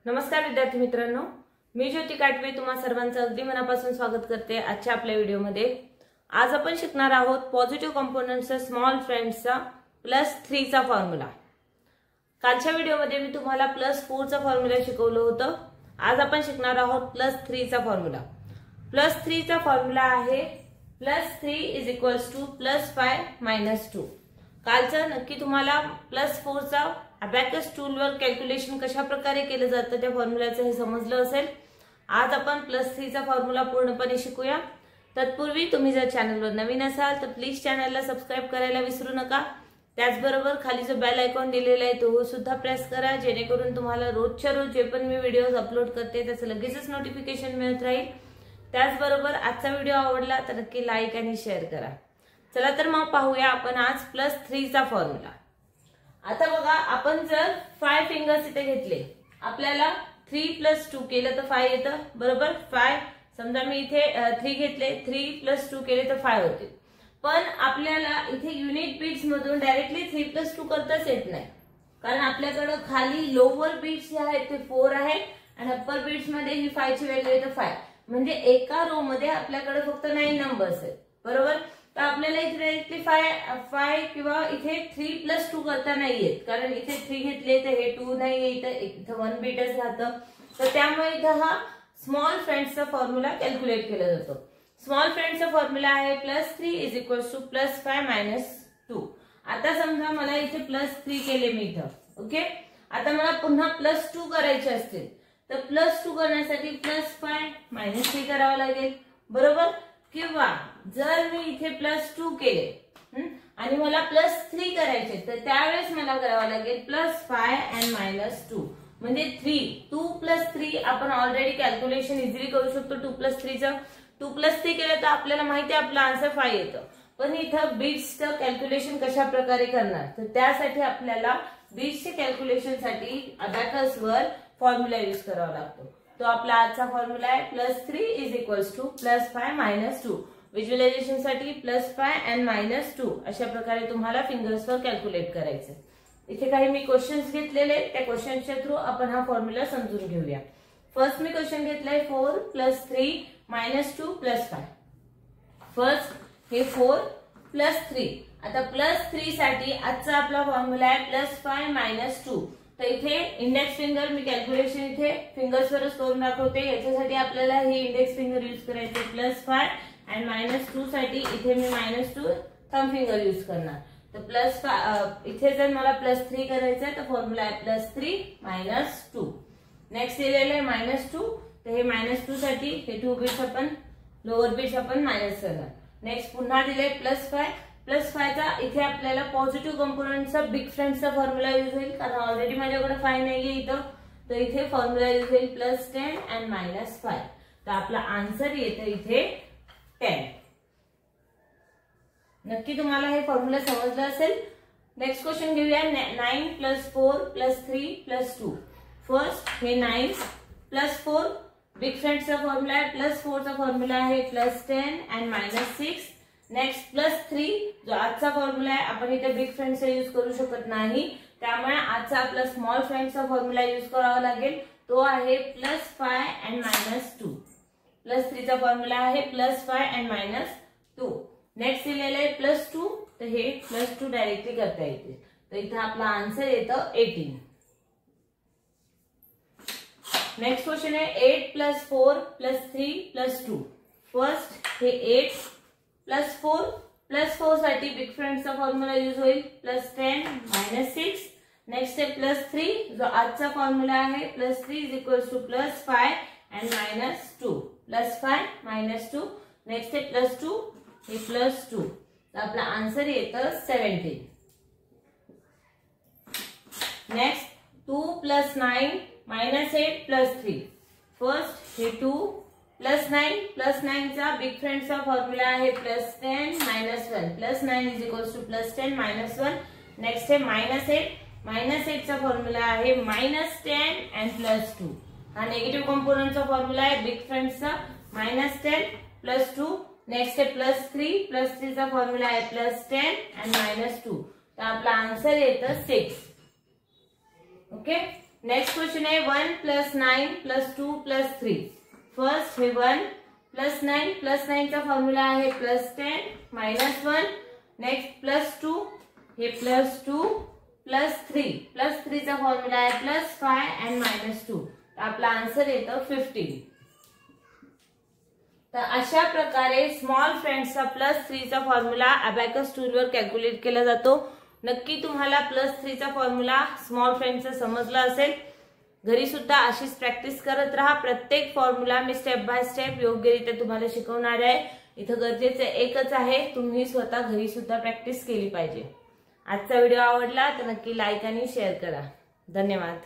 नमस्कार विद्यार्थी मित्रांनो, मी ज्योती काटवे तुम्हा सर्वांचं अगदी मनापासून स्वागत करते आजच्या आपल्या व्हिडिओमध्ये। आज आपण शिकणार आहोत पॉझिटिव्ह कंपोनेंट्सचा स्मॉल फ्रेंड्सचा +3 चा फॉर्म्युला। कालच्या व्हिडिओमध्ये मी तुम्हाला +4 चा फॉर्म्युला शिकवलं होतं। आज आपण शिकणार आहोत +3 चा फॉर्म्युला। +3 चा फॉर्म्युला आहे +3 = +5 - 2। कालचं नक्की तुम्हाला +4 चा अबॅकस टूलवर कॅल्क्युलेशन कशा प्रकारे केलं जातं त्या फॉर्म्युलाचं हे समजलं असेल। आज आपण +3 चा फॉर्म्युला पूर्णपणे शिकूया। तत्पूर्वी तुम्ही जर चॅनलवर नवीन असाल तर प्लीज चॅनलला सबस्क्राइब करायला विसरू नका। त्याचबरोबर खाली जो बेल आयकॉन दिलेला आहे तो सुद्धा प्रेस करा, जेणेकरून तुम्हाला रोजच्या रोज जे पण मी व्हिडिओज अपलोड करते त्याचं लगेचच नोटिफिकेशन मिळत राहील। त्याचबरोबर आजचा व्हिडिओ आवडला तर नक्की लाईक आणि शेअर करा। चला तर मग पाहूया आपण आज +3 चा फॉर्म्युला। आता बघा, आपण जर 5 फिंगर्स इथे घेतले, आपल्याला 3 + 2 केलं तर 5 येतं, बरोबर। 5 समजा मी इथे 3 घेतले, 3 + 2 केले तर 5 होते। पण आपल्याला इथे युनिट बीट्स मधून डायरेक्टली 3 + 2 करताच येत नाही, कारण आपल्याकडे खाली लोअर बीट्स जे आहेत ते 4 आहेत आणि अप्पर बीट्स मध्ये ही 5 ची व्हॅल्यू येते 5। म्हणजे एका रो मध्ये आपल्याकडे फक्त 9 नंबर्स आहेत, बरोबर। तर आपल्याला इथे डायरेक्टली 5 किंवा इथे 3 + 2 करता नाहीयेत, कारण इथे 3 घेतले तर हे 2 नाही, इथे 1 बीटच राहतं। तर त्यामुळे इथे हा स्मॉल फ्रेंड्सचा फॉर्म्युला कॅल्क्युलेट केला जातो। स्मॉल फ्रेंड्सचा फॉर्म्युला आहे +3 = +5 - 2। आता समजा मला इथे +3 केले मी इथं, ओके। आता मला पुन्हा +2 करायचे असतील तर +2 करण्यासाठी +5 - 3 करावं लागेल, बरोबर। किंवा जर मी इथे +2 केले आणि मला +3 करायचे तर त्यावेळेस मला करावं लागेल +5 - 2 म्हणजे 2 + 3 आपण ऑलरेडी कॅल्क्युलेशन इझिली करू शकतो। 2 + 3 चं 2 + 3 केलं तर आपल्याला माहिती आहे आपलं आन्सर 5 येतं। पण इथं बीट्सचं कॅल्क्युलेशन कशा प्रकारे करणार, तर त्यासाठी आपल्याला बीट्सचे कॅल्क्युलेशनसाठी अबॅकसवर फॉर्म्युला यूज करावा लागतो। तो आपला आजचा फॉर्म्युला आहे +3 = +5 - 2। व्हिज्युअलायझेशन साठी +5 - 2 अशा प्रकारे तुम्हाला फिंगर्सवर कॅल्क्युलेट करायचं। इथे काही मी क्वेश्चन्स घेतलेले, त्या क्वेश्चनच्या थ्रू आपण हा फॉर्म्युला समजून घेऊया। फर्स्ट मी क्वेश्चन घेतलाय 4 + 3 - 2 + 5। फर्स्ट हे 4 + 3। आता +3 साठी आजचा आपला फॉर्म्युला आहे +5 - 2। तर इथे इंडेक्स फिंगर मी कॅल्क्युलेशन इथे फिंगर्सवरच करून दाखवते। याच्यासाठी आपल्याला हे इंडेक्स फिंगर यूज करायचे। +5 आणि -2 साठी इथे मी -2 थंब फिंगर यूज करणार। तर इथे जर मला +3 करायचं आहे तर फॉर्म्युला आहे +3 - 2। नेक्स्ट दिलेलं आहे -2, तर हे -2 साठी हे 2 बीट्स आपण लोअर बीट्स आपण मायनस करणार। नेक्स्ट पुन्हा दिले +5 चा इथे आपल्याला पॉझिटिव्ह कंपोनेंटचा बिग फ्रेंड्सचा फॉर्म्युला यूज होईल, कारण ऑलरेडी माझ्याकडे 5 नाहीये इथं। तर इथे फॉर्म्युला यूज होईल +10 आणि -5। तर आपला आन्सर येतं इथे 10। नक्की तुम्हाला हे फॉर्म्युला समजलं असेल। नेक्स्ट क्वेश्चन घेऊया। 9 + 4 + 3 + 2। फर्स्ट हे 9 + 4 बिग फ्रेंड्सचा फॉर्म्युला आहे। +4 चा फॉर्म्युला आहे +10 आणि -6। नेक्स्ट +3 जो आजचा फॉर्म्युला आहे, आपण इथे बिग फ्रेंड्सचा यूज करू शकत नाही, त्यामुळे आजचा आपला स्मॉल फ्रेंड्सचा फॉर्म्युला यूज करावा लागेल। तो आहे +5 आणि -2। +3 चा फॉर्म्युला आहे +5 आणि -2। नेक्स्ट दिलेलं आहे +2, तर हे +2 डायरेक्टली करता येते। तर इथे आपला आन्सर येतं 18। नेक्स्ट क्वेश्चन आहे 8 + 4 + 3 + 2। फर्स्ट हे 8 + 4 साठी बिग फ्रेंड्सचा फॉर्म्युला यूज होईल +10 -6। नेक्स्ट आहे +3 जो आजचा फॉर्म्युला आहे +3 = +5 आणि -2। +5 - 2। नेक्स्ट आहे +2, हे +2। तर आपला आन्सर येतं 17। नेक्स्ट 2 + 9 - 8 + 3। फर्स्ट हे 2 + 9 चा बिग फ्रेंड्सचा फॉर्म्युला आहे +10 - 1। +9 = +10 - 1। नेक्स्ट आहे -8 चा फॉर्म्युला आहे -10 आणि +2। हा निगेटिव्ह कंपोनेंटचा फॉर्म्युला आहे बिग फ्रेंड्सचा -10 +2। नेक्स्ट आहे +3 चा फॉर्म्युला आहे +10 आणि -2। तर आपला आन्सर येतं 6। ओके। नेक्स्ट क्वेश्चन आहे 1 + 9 + 2 + 3. फर्स्ट हे 1 + 9 + 9 चा फॉर्म्युला आहे +10 -1. नेक्स्ट +2 हे +2 +3 +3 चा फॉर्म्युला आहे +5 and -2. आपला आन्सर येतो 15. तर अशा प्रकारे स्मॉल फ्रेंड्सचा +3 चा फॉर्म्युला अबॅकस टूलवर कॅल्क्युलेट केला जातो. नक्की तुम्हाला +3 चा फॉर्म्युला स्मॉल फ्रेंड्सचा समजला असेल. घरी सुद्धा अशीच प्रॅक्टिस करत राहा. प्रत्येक formula me step by step योग्यरित्या तुम्हाला शिकवणार आहे. इथं गरजेचं एकच आहे, तुम्ही स्वतः घरी सुद्धा प्रॅक्टिस केली पाहिजे. आजचा व्हिडिओ आवडला तर नक्की लाईक आणि शेअर करा. धन्यवाद.